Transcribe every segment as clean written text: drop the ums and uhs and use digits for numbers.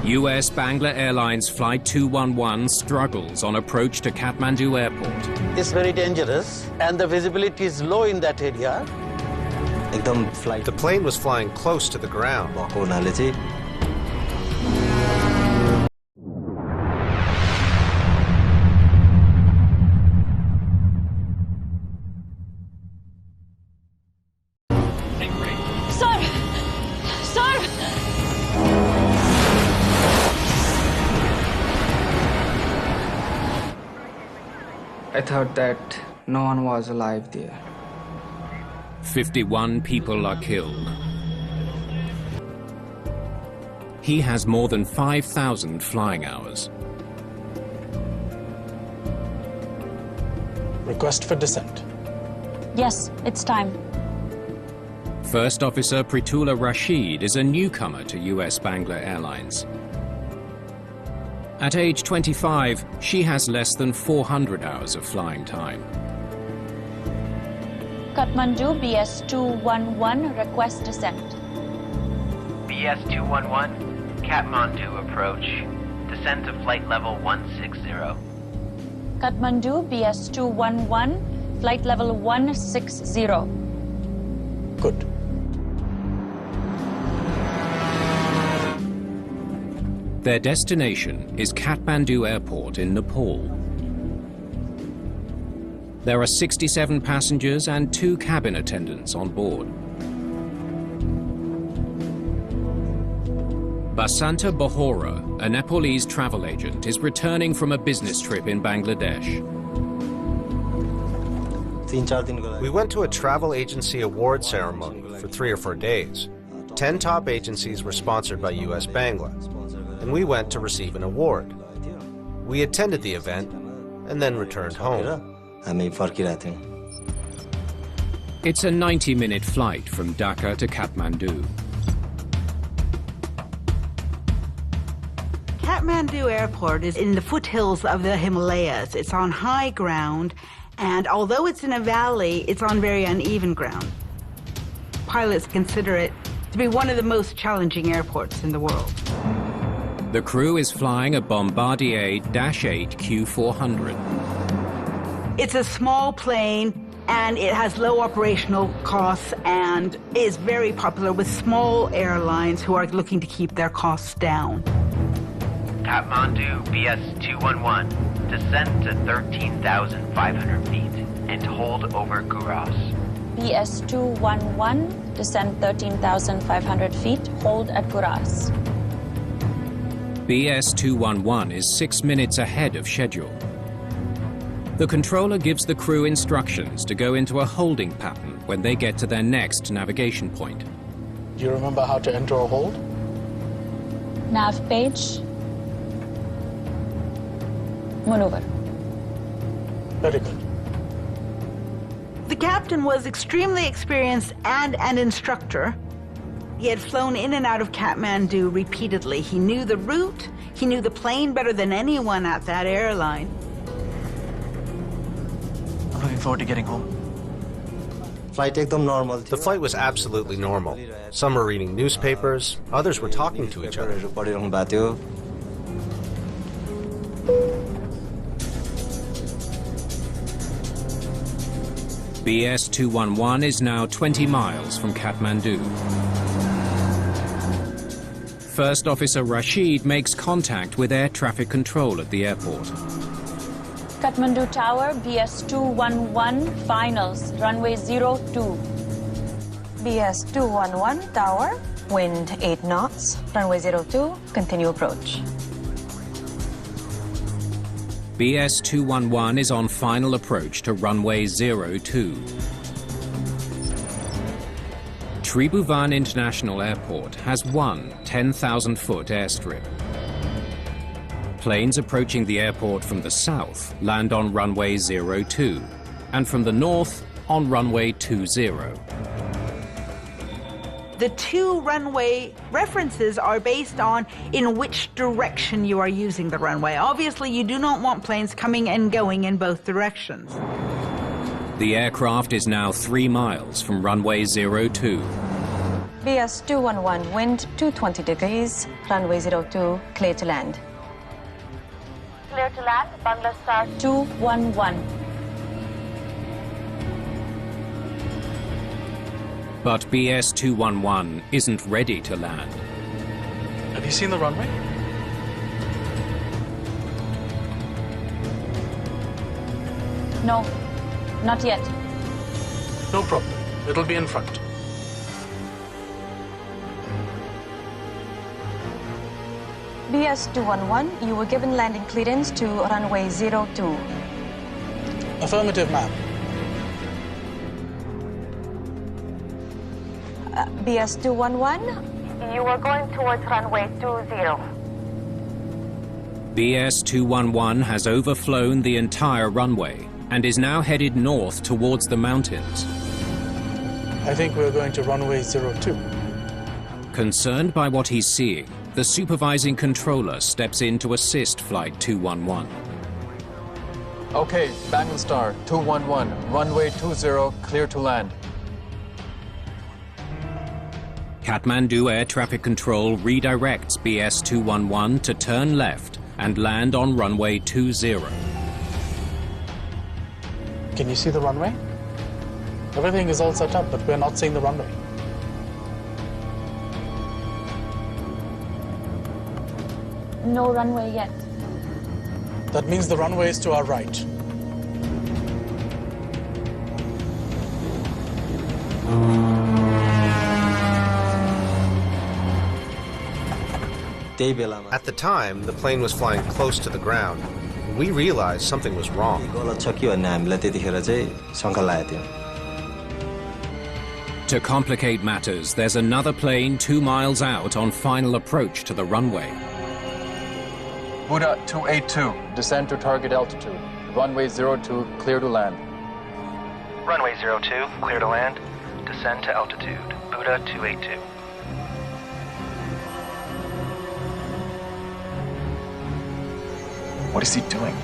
US-Bangla Airlines Flight 211 struggles on approach to Kathmandu Airport. It's very dangerous and the visibility is low in that area. The plane was flying close to the ground. I thought that no one was alive there. 51 people are killed. He has more than 5,000 flying hours. Request for descent. Yes, it's time. First Officer Pritula Rashid is a newcomer to US-Bangla Airlines. At age 25, she has less than 400 hours of flying time. Kathmandu BS211, request descent. BS211, Kathmandu approach. Descent to flight level 160. Kathmandu BS211, flight level 160. Good. Their destination is Kathmandu Airport in Nepal. There are 67 passengers and 2 cabin attendants on board. Basanta Bahora, a Nepalese travel agent, is returning from a business trip in Bangladesh. We went to a travel agency award ceremony for 3 or 4 days. 10 top agencies were sponsored by US-Bangla, and we went to receive an award. We attended the event and then returned home. It's a 90-minute flight from Dhaka to Kathmandu. Kathmandu Airport is in the foothills of the Himalayas. It's on high ground, and although it's in a valley, it's on very uneven ground. Pilots consider it to be one of the most challenging airports in the world. The crew is flying a Bombardier Dash 8 Q400. It's a small plane, and it has low operational costs and is very popular with small airlines who are looking to keep their costs down. Kathmandu BS211, descend to 13,500 feet and hold over Guras. BS211, descend 13,500 feet, hold at Guras. BS211 is 6 minutes ahead of schedule. The controller gives the crew instructions to go into a holding pattern when they get to their next navigation point. Do you remember how to enter a hold? Nav page. Maneuver. Very good. The captain was extremely experienced and an instructor. He had flown in and out of Kathmandu repeatedly. He knew the route, he knew the plane better than anyone at that airline. I'm looking forward to getting home. The flight was absolutely normal. Some were reading newspapers, others were talking to each other. BS211 is now 20 miles from Kathmandu. First Officer Rashid makes contact with air traffic control at the airport. Kathmandu Tower, BS211, finals, runway 02. BS211 Tower, wind 8 knots, runway 02, continue approach. BS211 is on final approach to runway 02. Tribhuvan International Airport has one 10,000-foot airstrip. Planes approaching the airport from the south land on runway 02, and from the north on runway 20. The 2 runway references are based on in which direction you are using the runway. Obviously, you do not want planes coming and going in both directions. The aircraft is now 3 miles from runway 02. BS211, wind 220 degrees, runway 02, clear to land. Clear to land, Bangla Star 211. But BS211 isn't ready to land. Have you seen the runway? No, not yet. No problem. It'll be in front. BS211, you were given landing clearance to runway 02. Affirmative, ma'am. BS211, You were going towards runway 20. BS211 has overflown the entire runway and is now headed north towards the mountains. I think we're going to runway 02. Concerned by what he's seeing, the supervising controller steps in to assist Flight 211. Okay, Bangla Star 211, runway 20, clear to land. Kathmandu Air Traffic Control redirects BS211 to turn left and land on runway 20. Can you see the runway? Everything is all set up, but we're not seeing the runway. No runway yet. That means the runway is to our right. At the time, the plane was flying close to the ground. We realized something was wrong. To complicate matters, there's another plane 2 miles out on final approach to the runway. Buddha 282, descend to target altitude. Runway 02, clear to land. Runway 02, clear to land. Descend to altitude. Buddha 282. What is he doing?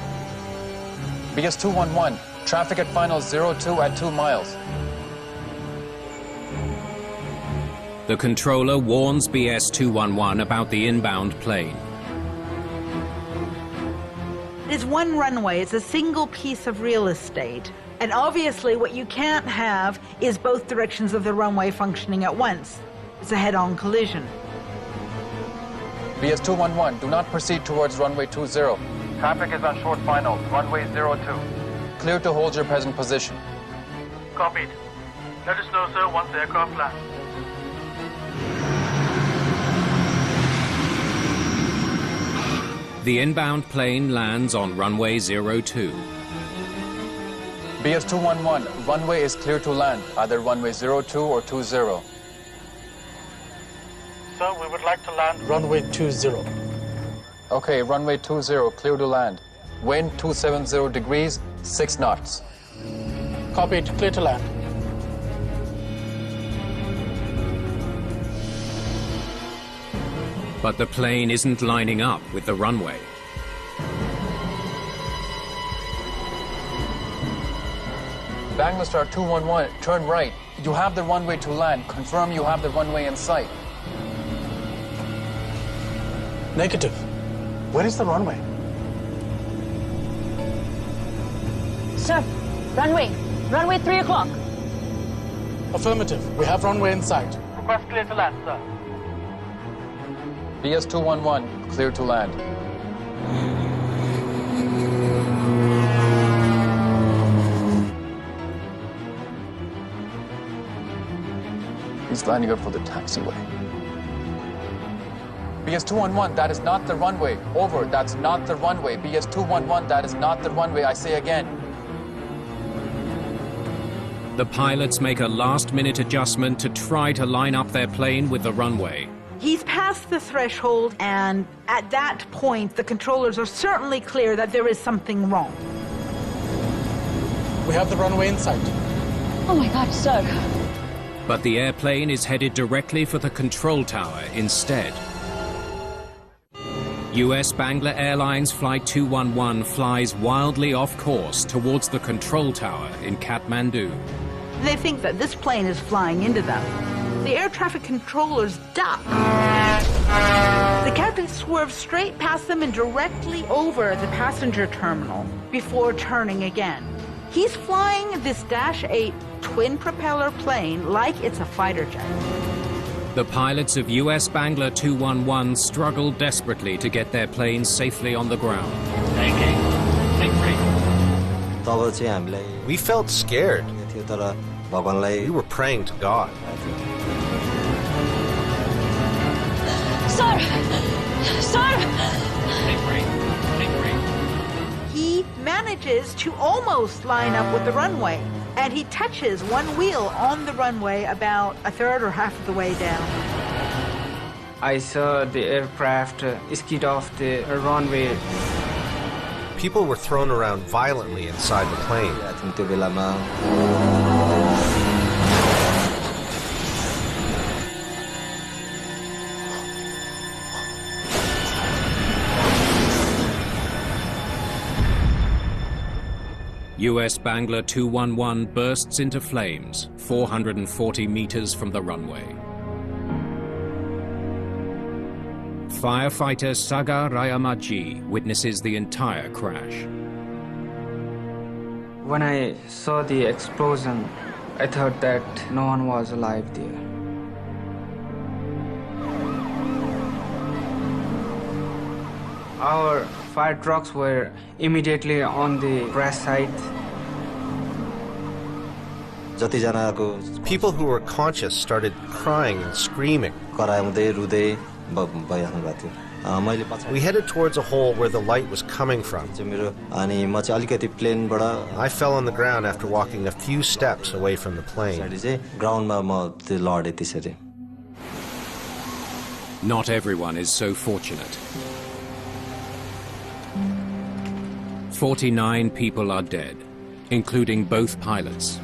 BS211, traffic at final 02 at 2 miles. The controller warns BS211 about the inbound plane. It's one runway, it's a single piece of real estate. And obviously what you can't have is both directions of the runway functioning at once. It's a head-on collision. BS211, do not proceed towards runway 20. Traffic is on short final, runway 02. Clear to hold your present position. Copied. Let us know, sir, once the aircraft lands. The inbound plane lands on runway 02. BS211, runway is clear to land, either runway 02 or 20. Sir, we would like to land runway 20. Okay, runway 20, clear to land. Wind 270 degrees, 6 knots. Copied, clear to land. But the plane isn't lining up with the runway. Bangla Star 211, turn right. You have the runway to land. Confirm you have the runway in sight. Negative. Where is the runway? Sir, runway 3 o'clock. Affirmative. We have runway in sight. Request clear to land, sir. BS211, clear to land. He's lining up for the taxiway. BS211, that is not the runway. Over, that's not the runway. BS211, that is not the runway. I say again. The pilots make a last-minute adjustment to try to line up their plane with the runway. He's past the threshold, and at that point, the controllers are certainly clear that there is something wrong. We have the runway in sight. Oh my God, sir. But the airplane is headed directly for the control tower instead. US-Bangla Airlines Flight 211 flies wildly off course towards the control tower in Kathmandu. They think that this plane is flying into them. the air traffic controllers duck. The captain swerves straight past them and directly over the passenger terminal before turning again. He's flying this Dash 8 twin-propeller plane like it's a fighter jet. The pilots of US-Bangla 211 struggle desperately to get their planes safely on the ground. We felt scared. We were praying to God. Sir! Sir! He manages to almost line up with the runway, and he touches one wheel on the runway about a third or half of the way down. I saw the aircraft skid off the runway. People were thrown around violently inside the plane. US-Bangla 211 bursts into flames 440 meters from the runway. Firefighter Sagar Rayamaji witnesses the entire crash. When I saw the explosion, I thought that no one was alive there. Our fire trucks were immediately on the crash site. People who were conscious started crying and screaming. We headed towards a hole where the light was coming from. I fell on the ground after walking a few steps away from the plane. Not everyone is so fortunate. 49 people are dead, including both pilots.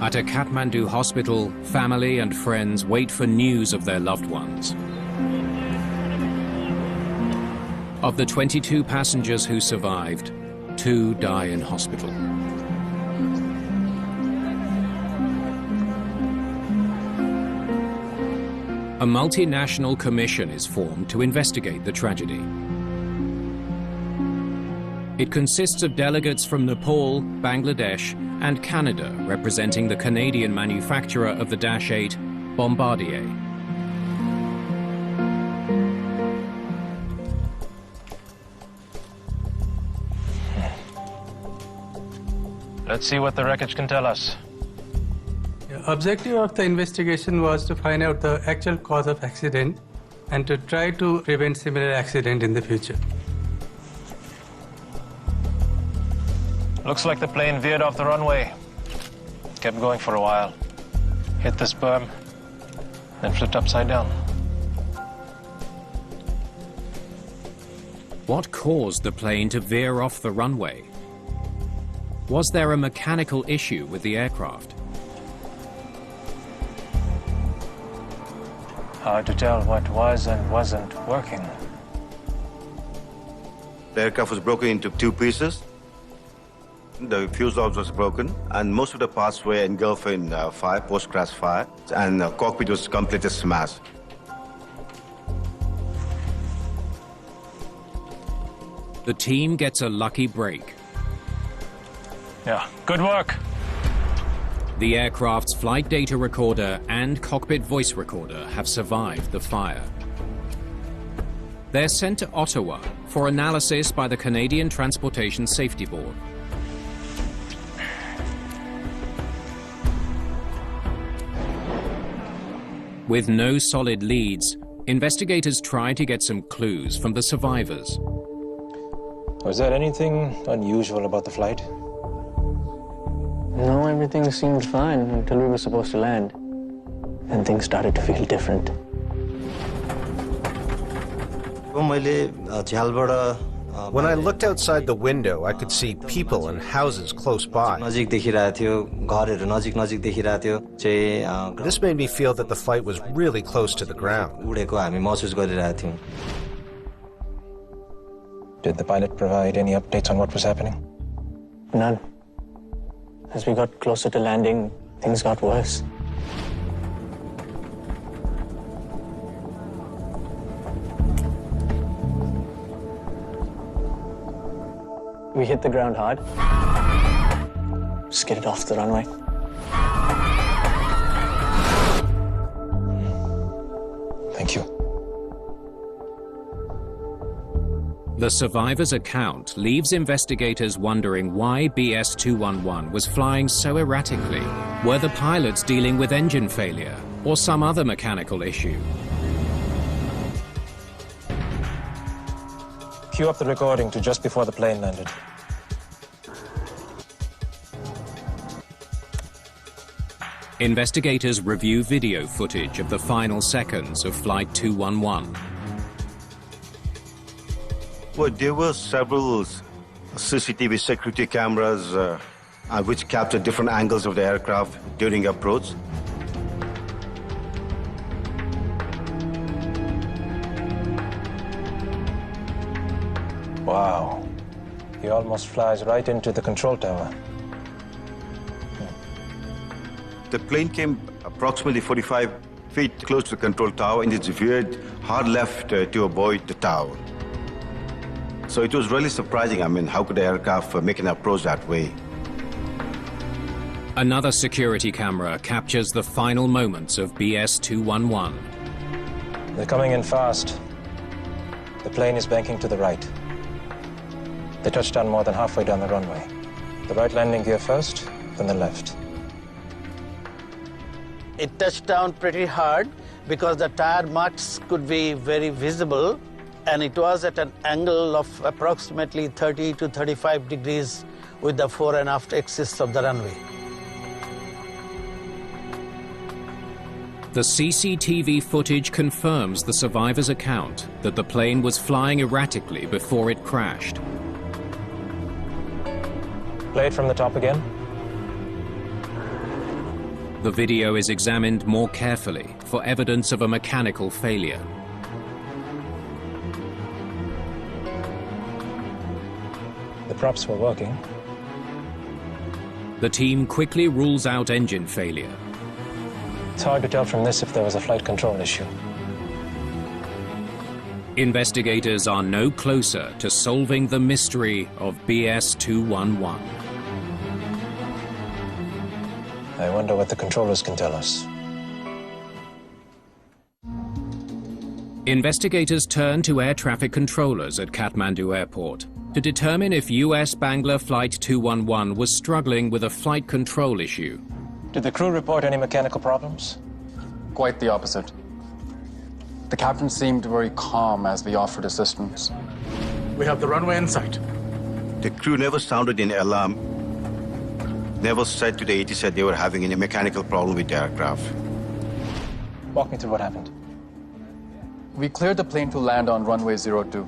At a Kathmandu hospital, family and friends wait for news of their loved ones. Of the 22 passengers who survived, 2 die in hospital. A multinational commission is formed to investigate the tragedy. It consists of delegates from Nepal, Bangladesh, and Canada representing the Canadian manufacturer of the Dash 8, Bombardier. Let's see what the wreckage can tell us. The objective of the investigation was to find out the actual cause of accident and to try to prevent similar accident in the future. Looks like the plane veered off the runway. Kept going for a while. Hit this berm, then flipped upside down. What caused the plane to veer off the runway? Was there a mechanical issue with the aircraft? Hard to tell what was and wasn't working. The aircraft was broken into 2 pieces. The fuselage was broken, and most of the parts were engulfed in fire, post-crash fire, and the cockpit was completely smashed. The team gets a lucky break. Yeah, good work. The aircraft's flight data recorder and cockpit voice recorder have survived the fire. They're sent to Ottawa for analysis by the Canadian Transportation Safety Board. With no solid leads, investigators try to get some clues from the survivors. Was there anything unusual about the flight? No, everything seemed fine until we were supposed to land. And things started to feel different. When I looked outside the window, I could see people and houses close by. This made me feel that the flight was really close to the ground. Did the pilot provide any updates on what was happening? None. As we got closer to landing, things got worse. We hit the ground hard. Skidded off the runway. Thank you. The survivor's account leaves investigators wondering why BS-211 was flying so erratically. Were the pilots dealing with engine failure or some other mechanical issue? Cue up the recording to just before the plane landed. Investigators review video footage of the final seconds of Flight 211. Well, there were several CCTV security cameras which captured different angles of the aircraft during approach. Wow. He almost flies right into the control tower. The plane came approximately 45 feet close to the control tower and it veered hard left to avoid the tower. So it was really surprising. I mean, how could the aircraft make an approach that way? Another security camera captures the final moments of BS-211. They're coming in fast. The plane is banking to the right. They touched down more than halfway down the runway. The right landing gear first, then the left. It touched down pretty hard because the tire marks could be very visible, and it was at an angle of approximately 30 to 35 degrees with the fore and aft axis of the runway. The CCTV footage confirms the survivor's account that the plane was flying erratically before it crashed. Play it from the top again. The video is examined more carefully for evidence of a mechanical failure. The props were working. The team quickly rules out engine failure. It's hard to tell from this if there was a flight control issue. Investigators are no closer to solving the mystery of BS-211. I wonder what the controllers can tell us. Investigators turn to air traffic controllers at Kathmandu Airport to determine if US-Bangla Flight 211 was struggling with a flight control issue. Did the crew report any mechanical problems? Quite the opposite. The captain seemed very calm as we offered assistance. We have the runway in sight. The crew never sounded an alarm, never said to the ATC they were having any mechanical problem with the aircraft. Walk me through what happened. We cleared the plane to land on runway 02,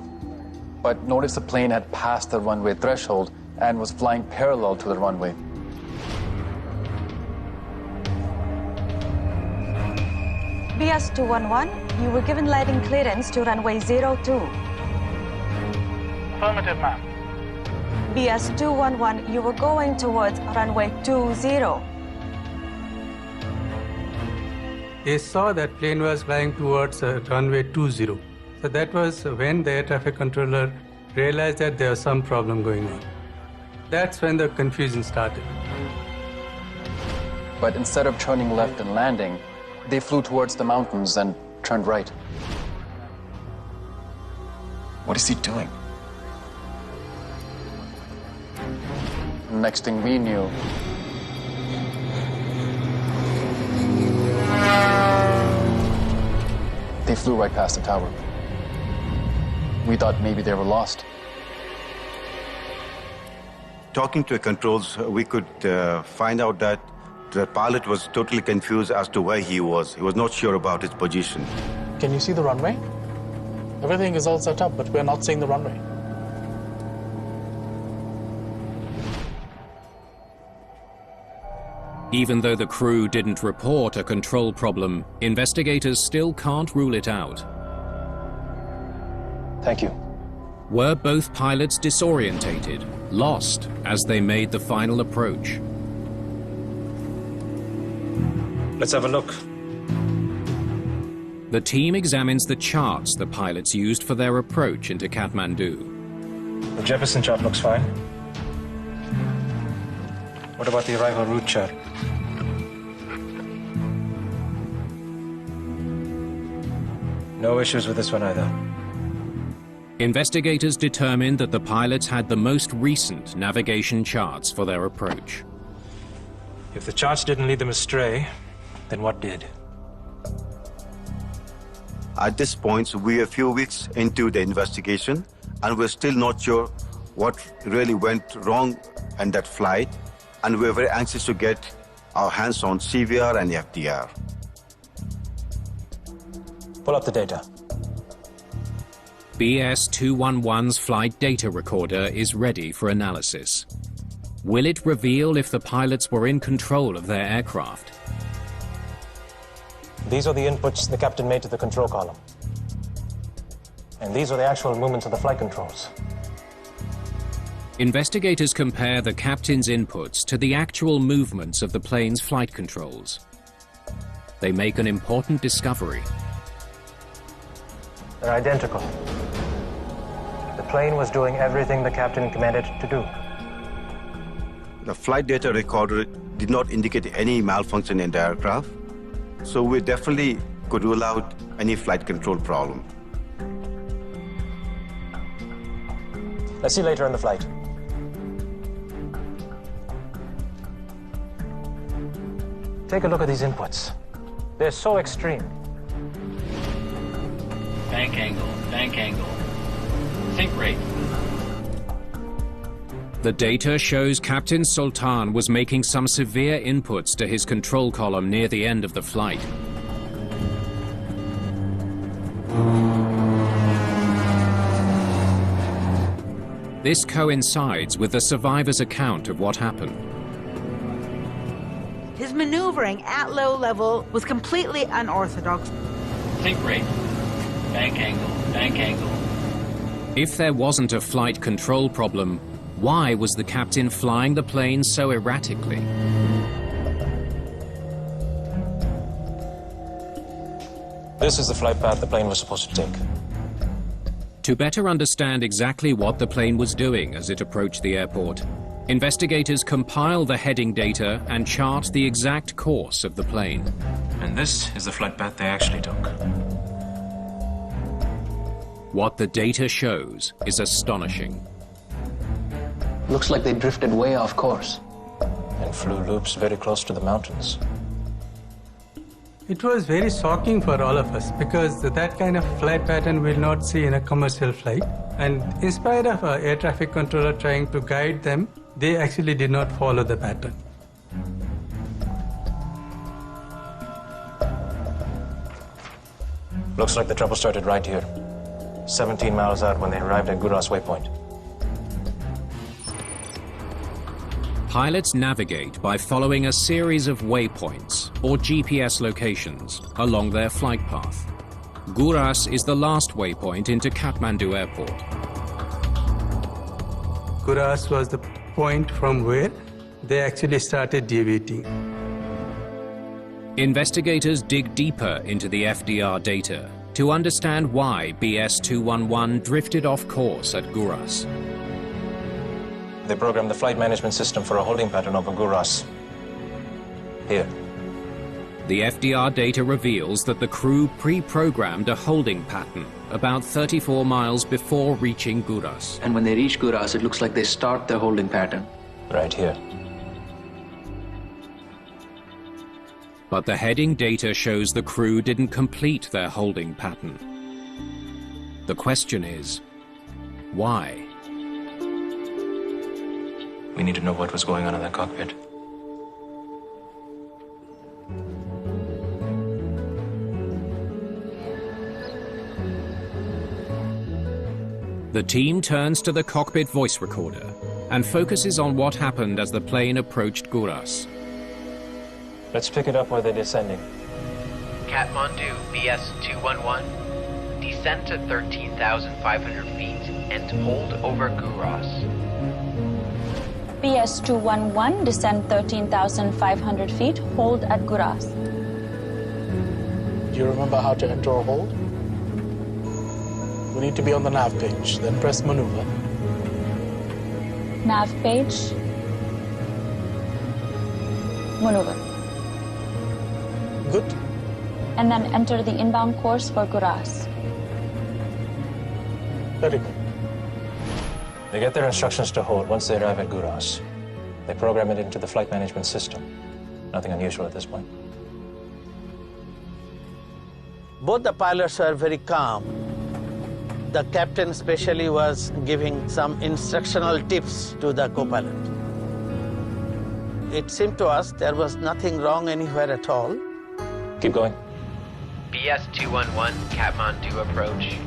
but noticed the plane had passed the runway threshold and was flying parallel to the runway. BS-211, you were given landing clearance to runway 02. Affirmative, ma'am. BS-211, you were going towards runway 20. They saw that plane was flying towards runway 20. So that was when the air traffic controller realized that there was some problem going on. That's when the confusion started. But instead of turning left and landing, they flew towards the mountains and turned right. What is he doing? Next thing we knew, they flew right past the tower. We thought maybe they were lost. Talking to the controls, we could find out that the pilot was totally confused as to where he was. He was not sure about his position. Can you see the runway? Everything is all set up, but we're not seeing the runway. Even though the crew didn't report a control problem, investigators still can't rule it out. Thank you. Were both pilots disorientated, lost as they made the final approach? Let's have a look. The team examines the charts the pilots used for their approach into Kathmandu. The Jefferson chart looks fine. What about the arrival route chart? No issues with this one either. Investigators determined that the pilots had the most recent navigation charts for their approach. If the charts didn't lead them astray, then what did? At this point, we're a few weeks into the investigation, and we're still not sure what really went wrong in that flight, and we're very anxious to get our hands on CVR and FDR. Pull up the data. BS-211's flight data recorder is ready for analysis. Will it reveal if the pilots were in control of their aircraft? These are the inputs the captain made to the control column. And these are the actual movements of the flight controls. Investigators compare the captain's inputs to the actual movements of the plane's flight controls. They make an important discovery. They're identical. The plane was doing everything the captain commanded it to do. The flight data recorder did not indicate any malfunction in the aircraft, so we definitely could rule out any flight control problem. Let's see later in the flight. Take a look at these inputs. They're so extreme. Bank angle, sink rate. The data shows Captain Sultan was making some severe inputs to his control column near the end of the flight. This coincides with the survivor's account of what happened. His maneuvering at low level was completely unorthodox. Sink rate, bank angle. If there wasn't a flight control problem, why was the captain flying the plane so erratically? This is the flight path the plane was supposed to take. To better understand exactly what the plane was doing as it approached the airport, investigators compile the heading data and chart the exact course of the plane. And this is the flight path they actually took. What the data shows is astonishing. Looks like they drifted way off course. And flew loops very close to the mountains. It was very shocking for all of us because that kind of flight pattern we'll not see in a commercial flight. And in spite of an air traffic controller trying to guide them, they actually did not follow the pattern. Looks like the trouble started right here. 17 miles out when they arrived at Guras waypoint. Pilots navigate by following a series of waypoints, or GPS locations, along their flight path. Guras is the last waypoint into Kathmandu Airport. Guras was the point from where they actually started deviating. Investigators dig deeper into the FDR data to understand why BS-211 drifted off course at Guras. They programmed the flight management system for a holding pattern over Guras. Here. The FDR data reveals that the crew pre-programmed a holding pattern about 34 miles before reaching Guras. And when they reach Guras, it looks like they start their holding pattern. Right here. But the heading data shows the crew didn't complete their holding pattern. The question is, why? We need to know what was going on in that cockpit. The team turns to the cockpit voice recorder and focuses on what happened as the plane approached Guras. Let's pick it up where they're descending. Kathmandu, BS-211. Descend to 13,500 feet and hold over Guras. BS-211, descend 13,500 feet, hold at Guras. Do you remember how to enter or hold? We need to be on the nav page, then press maneuver. Nav page. Maneuver. Good. And then enter the inbound course for Guras. Very good. They get their instructions to hold once they arrive at Guras. They program it into the flight management system. Nothing unusual at this point. Both the pilots were very calm. The captain especially was giving some instructional tips to the co-pilot. It seemed to us there was nothing wrong anywhere at all. Keep going. BS-211 Kathmandu approach.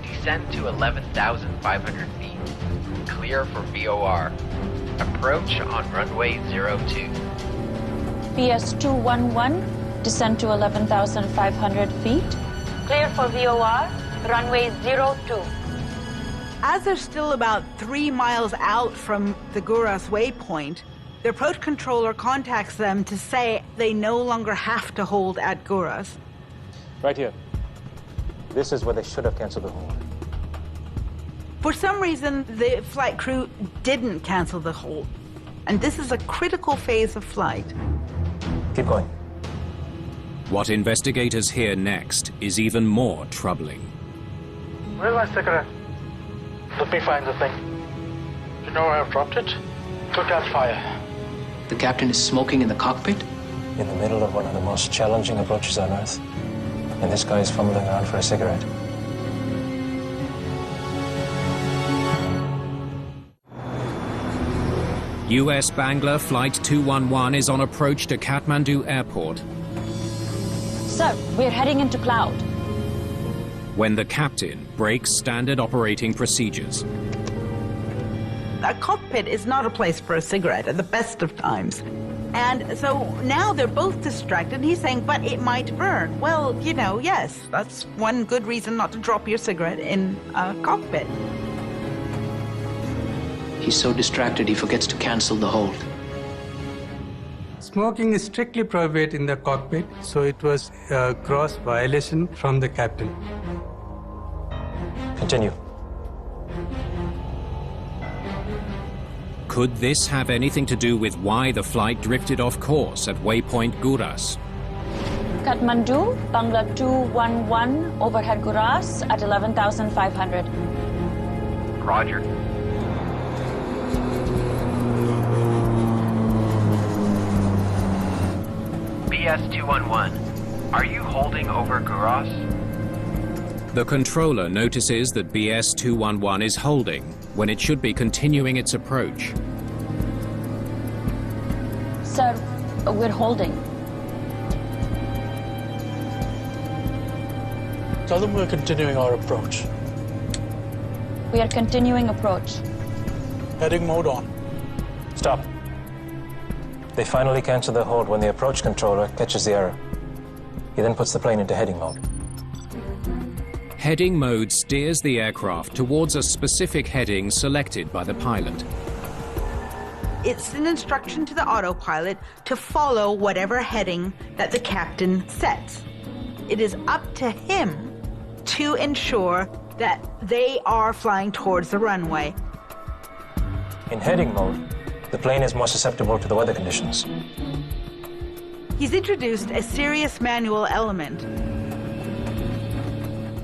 Descend to 11,500 feet. Clear for VOR. Approach on runway 02. BS-211, descend to 11,500 feet. Clear for VOR, runway 02. As they're still about 3 miles out from the Guras waypoint, the approach controller contacts them to say they no longer have to hold at Guras. Right here. This is where they should have canceled the hold. For some reason, the flight crew didn't cancel the hold. And this is a critical phase of flight. Keep going. What investigators hear next is even more troubling. Where's my cigarette? Let me find the thing. Do you know where I've dropped it? Could catch fire. The captain is smoking in the cockpit? In the middle of one of the most challenging approaches on Earth. And this guy is fumbling around for a cigarette. US-Bangla Flight 211 is on approach to Kathmandu Airport. Sir, we're heading into cloud. When the captain breaks standard operating procedures. A cockpit is not a place for a cigarette at the best of times. And so now they're both distracted. He's saying, but it might burn. Well, you know, yes, that's one good reason not to drop your cigarette in a cockpit. He's so distracted he forgets to cancel the hold. Smoking is strictly prohibited in the cockpit, so it was a gross violation from the captain. Continue. Could this have anything to do with why the flight drifted off course at waypoint Guras? Kathmandu, Bangla 211, overhead Guras at 11,500. Roger. BS-211, are you holding over Guras? The controller notices that BS-211 is holding when it should be continuing its approach. Sir, we're holding. Tell them we're continuing our approach. We are continuing approach. Heading mode on. Stop. They finally cancel the hold when the approach controller catches the error. He then puts the plane into heading mode. Heading mode steers the aircraft towards a specific heading selected by the pilot. It's an instruction to the autopilot to follow whatever heading that the captain sets. It is up to him to ensure that they are flying towards the runway. In heading mode, the plane is more susceptible to the weather conditions. He's introduced a serious manual element.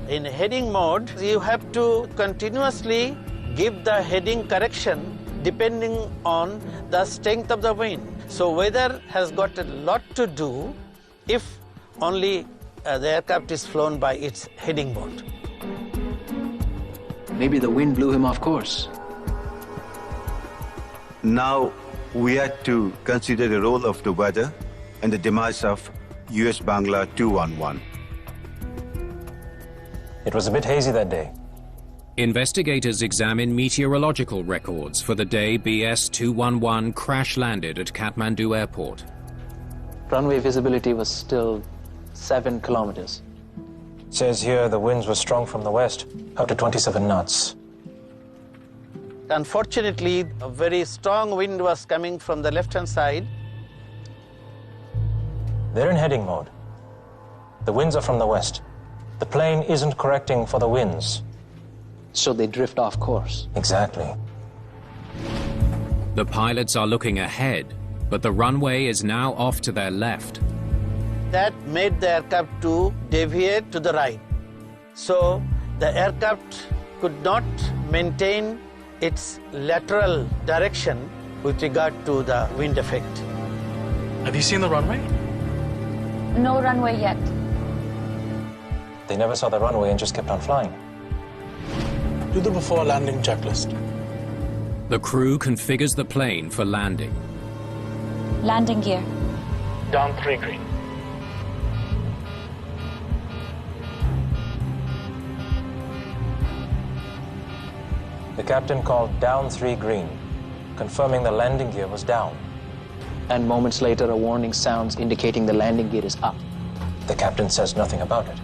In heading mode, you have to continuously give the heading correction depending on the strength of the wind. So weather has got a lot to do if only the aircraft is flown by its heading mode. Maybe the wind blew him off course. Now we had to consider the role of the weather and the demise of US-Bangla 211. It was a bit hazy that day. Investigators examine meteorological records for the day BS-211 crash-landed at Kathmandu Airport. Runway visibility was still 7 kilometers. It says here the winds were strong from the west, up to 27 knots. Unfortunately, a very strong wind was coming from the left-hand side. They're in heading mode. The winds are from the west. The plane isn't correcting for the winds. So they drift off course. Exactly. The pilots are looking ahead, but the runway is now off to their left. That made the aircraft to deviate to the right. So the aircraft could not maintain its lateral direction with regard to the wind effect. Have you seen the runway? No runway yet. They never saw the runway and just kept on flying. Do the before landing checklist. The crew configures the plane for landing. Landing gear. Down 3 green. The captain called down 3 green, confirming the landing gear was down. And moments later, a warning sounds indicating the landing gear is up. The captain says nothing about it.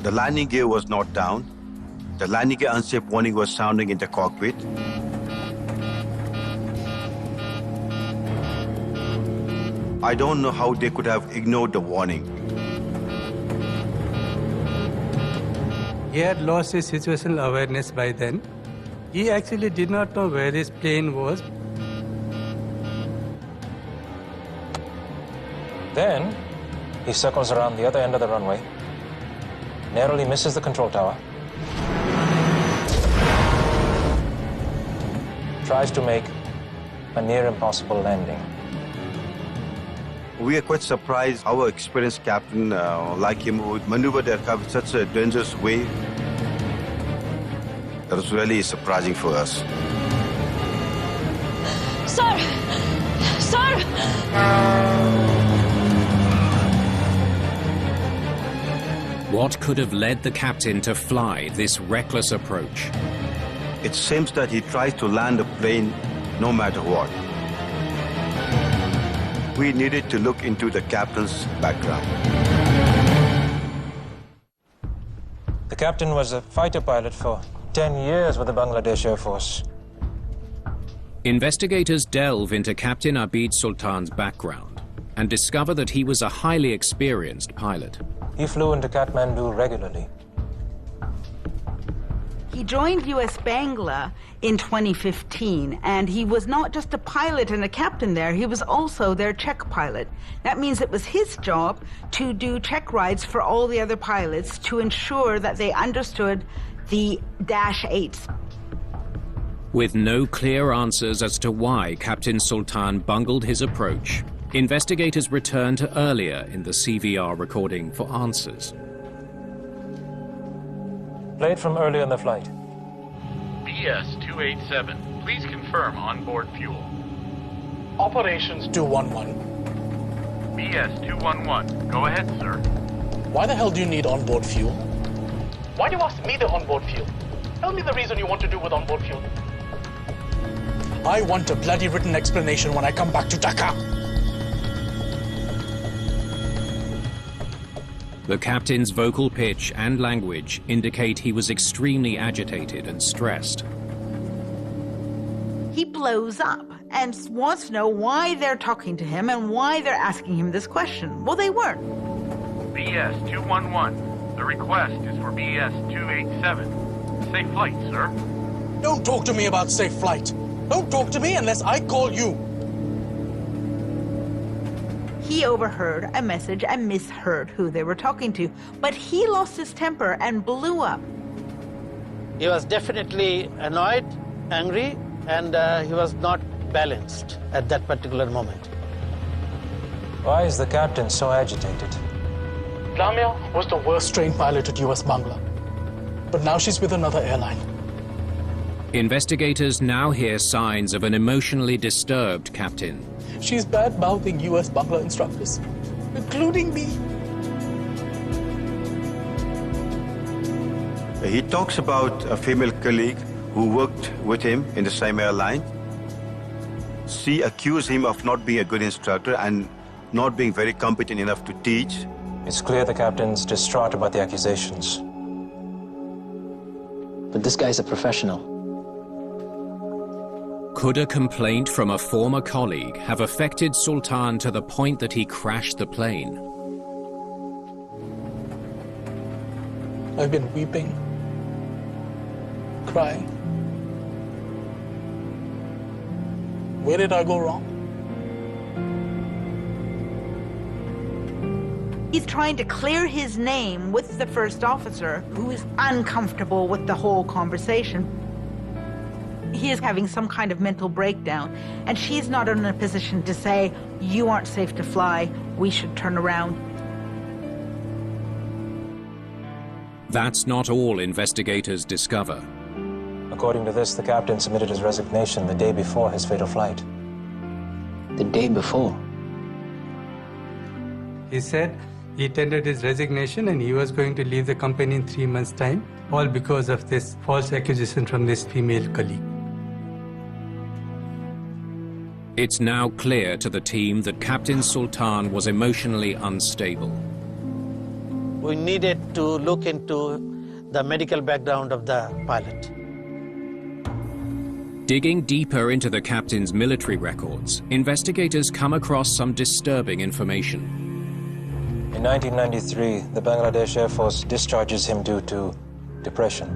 The landing gear was not down. The landing gear unsafe warning was sounding in the cockpit. I don't know how they could have ignored the warning. He had lost his situational awareness by then. He actually did not know where his plane was. Then, he circles around the other end of the runway, narrowly misses the control tower, tries to make a near impossible landing. We are quite surprised our experienced captain, like him, would maneuver the aircraft in such a dangerous way. That was really surprising for us. Sir! Sir! What could have led the captain to fly this reckless approach? It seems that he tries to land the plane no matter what. We needed to look into the captain's background. The captain was a fighter pilot for 10 years with the Bangladesh Air Force. Investigators delve into Captain Abid Sultan's background and discover that he was a highly experienced pilot. He flew into Kathmandu regularly. He joined US-Bangla in 2015, and he was not just a pilot and a captain there, he was also their check pilot. That means it was his job to do check rides for all the other pilots to ensure that they understood the Dash 8s. With no clear answers as to why Captain Sultan bungled his approach, investigators return to earlier in the CVR recording for answers. Played from earlier in the flight. BS-287, please confirm onboard fuel. Operations 211. BS-211, go ahead, sir. Why the hell do you need onboard fuel? Why do you ask me the onboard fuel? Tell me the reason you want to do with onboard fuel. I want a bloody written explanation when I come back to Dhaka. The captain's vocal pitch and language indicate he was extremely agitated and stressed. He blows up and wants to know why they're talking to him and why they're asking him this question. Well, they weren't. BS-211, the request is for BS-287. Safe flight, sir. Don't talk to me about safe flight. Don't talk to me unless I call you. He overheard a message and misheard who they were talking to, but he lost his temper and blew up. He was definitely annoyed, angry, and he was not balanced at that particular moment. Why is the captain so agitated? Lamia was the worst trained pilot at US-Bangla, but now she's with another airline. Investigators now hear signs of an emotionally disturbed captain. She's bad-mouthing US-Bangla instructors, including me. He talks about a female colleague who worked with him in the same airline. She accused him of not being a good instructor and not being very competent enough to teach. It's clear the captain's distraught about the accusations. But this guy's a professional. Could a complaint from a former colleague have affected Sultan to the point that he crashed the plane? I've been weeping, crying. Where did I go wrong? He's trying to clear his name with the first officer, who is uncomfortable with the whole conversation. He is having some kind of mental breakdown, and she's not in a position to say, you aren't safe to fly, we should turn around. That's not all investigators discover. According to this, the captain submitted his resignation the day before his fatal flight. The day before? He said he tendered his resignation and he was going to leave the company in 3 months' time, all because of this false accusation from this female colleague. It's now clear to the team that Captain Sultan was emotionally unstable. We needed to look into the medical background of the pilot. Digging deeper into the captain's military records, investigators come across some disturbing information. In 1993, the Bangladesh Air Force discharges him due to depression.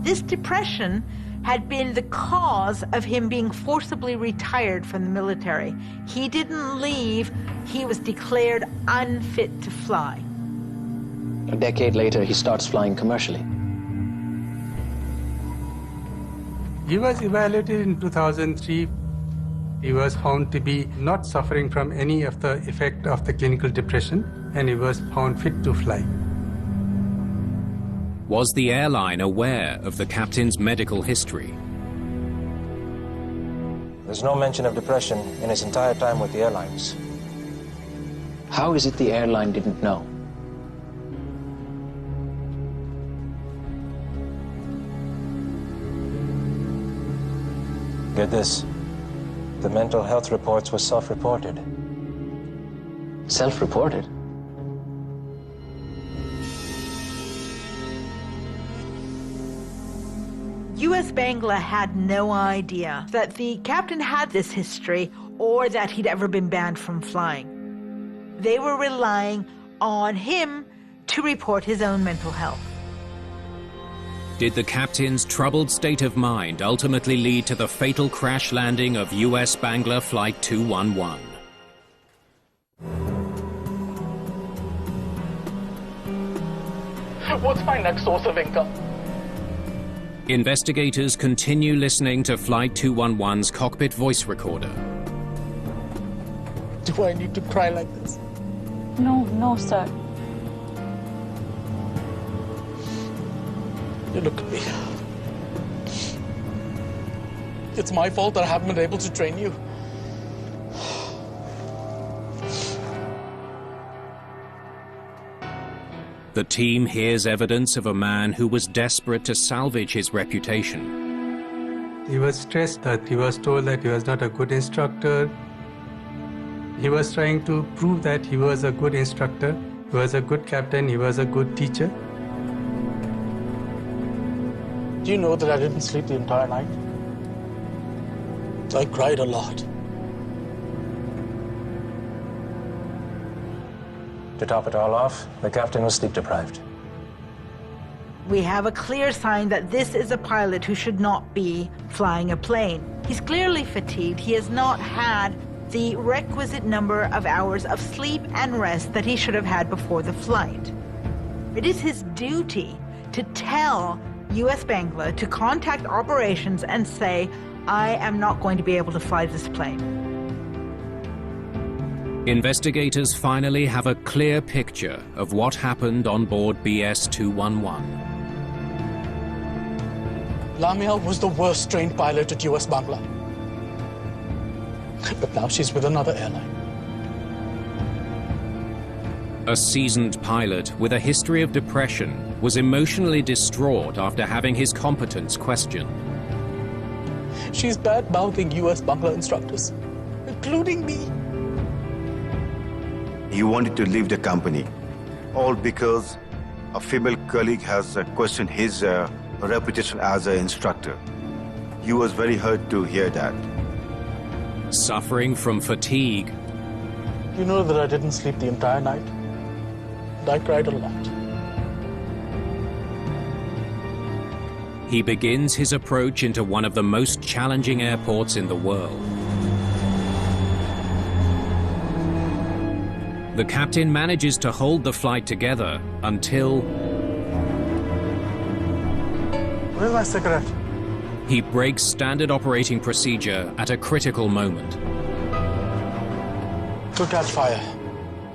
This depression had been the cause of him being forcibly retired from the military. He didn't leave, he was declared unfit to fly. A decade later, he starts flying commercially. He was evaluated in 2003. He was found to be not suffering from any of the effect of the clinical depression, and he was found fit to fly. Was the airline aware of the captain's medical history? There's no mention of depression in his entire time with the airlines. How is it the airline didn't know? Get this. The mental health reports were self-reported. Self-reported? US-Bangla had no idea that the captain had this history or that he'd ever been banned from flying. They were relying on him to report his own mental health. Did the captain's troubled state of mind ultimately lead to the fatal crash landing of US-Bangla Flight 211? What's my next source of income? Investigators continue listening to Flight 211's cockpit voice recorder. Do I need to cry like this? No, sir. You look at me. It's my fault that I haven't been able to train you. The team hears evidence of a man who was desperate to salvage his reputation. He was stressed that he was told that he was not a good instructor. He was trying to prove that he was a good instructor, he was a good captain, he was a good teacher. Do you know that I didn't sleep the entire night? I cried a lot. To top it all off, the captain was sleep deprived. We have a clear sign that this is a pilot who should not be flying a plane. He's clearly fatigued. He has not had the requisite number of hours of sleep and rest that he should have had before the flight. It is his duty to tell US-Bangla to contact operations and say, I am not going to be able to fly this plane. Investigators finally have a clear picture of what happened on board BS-211. Lamia was the worst trained pilot at US-Bangla. But now she's with another airline. A seasoned pilot with a history of depression was emotionally distraught after having his competence questioned. She's bad-mouthing US-Bangla instructors, including me. He wanted to leave the company, all because a female colleague has questioned his reputation as an instructor. He was very hurt to hear that. Suffering from fatigue. You know that I didn't sleep the entire night. And I cried a lot. He begins his approach into one of the most challenging airports in the world. The captain manages to hold the flight together until... Where's my cigarette? He breaks standard operating procedure at a critical moment. Could catch fire.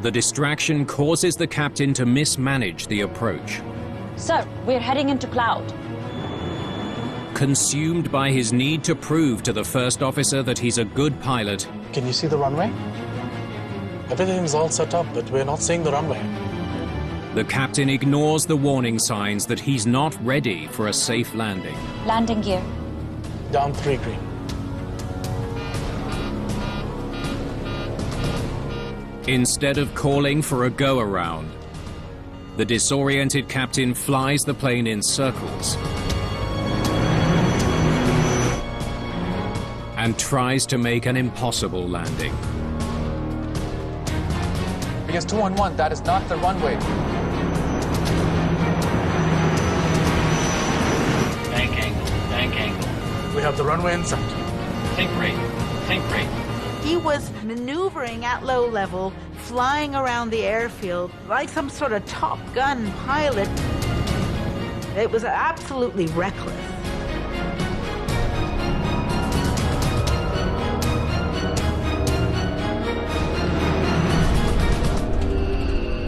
The distraction causes the captain to mismanage the approach. Sir, we're heading into cloud. Consumed by his need to prove to the first officer that he's a good pilot. Can you see the runway? Everything's all set up, but we're not seeing the runway. The captain ignores the warning signs that he's not ready for a safe landing. Landing gear. Down 3 green. Instead of calling for a go-around, the disoriented captain flies the plane in circles and tries to make an impossible landing. Because 211, that is not the runway. Bank angle, bank angle. We have the runway in sight. Think rate, think rate. He was maneuvering at low level, flying around the airfield like some sort of Top Gun pilot. It was absolutely reckless.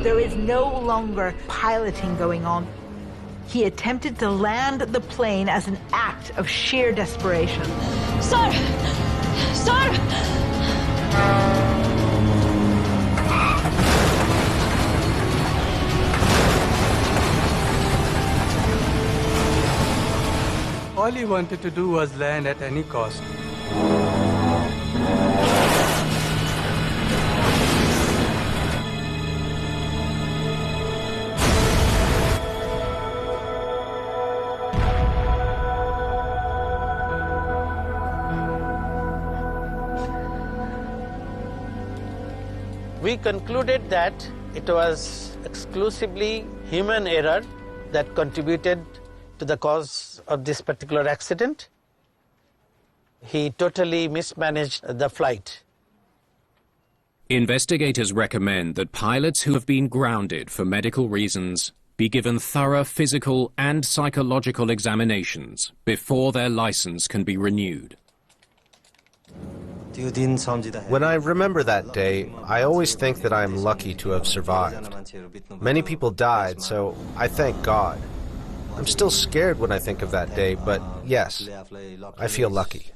There is no longer piloting going on. He attempted to land the plane as an act of sheer desperation. Sir! Sir! All he wanted to do was land at any cost. We concluded that it was exclusively human error that contributed to the cause of this particular accident. He totally mismanaged the flight. Investigators recommend that pilots who have been grounded for medical reasons be given thorough physical and psychological examinations before their license can be renewed. When I remember that day, I always think that I am lucky to have survived. Many people died, so I thank God. I'm still scared when I think of that day, but yes, I feel lucky.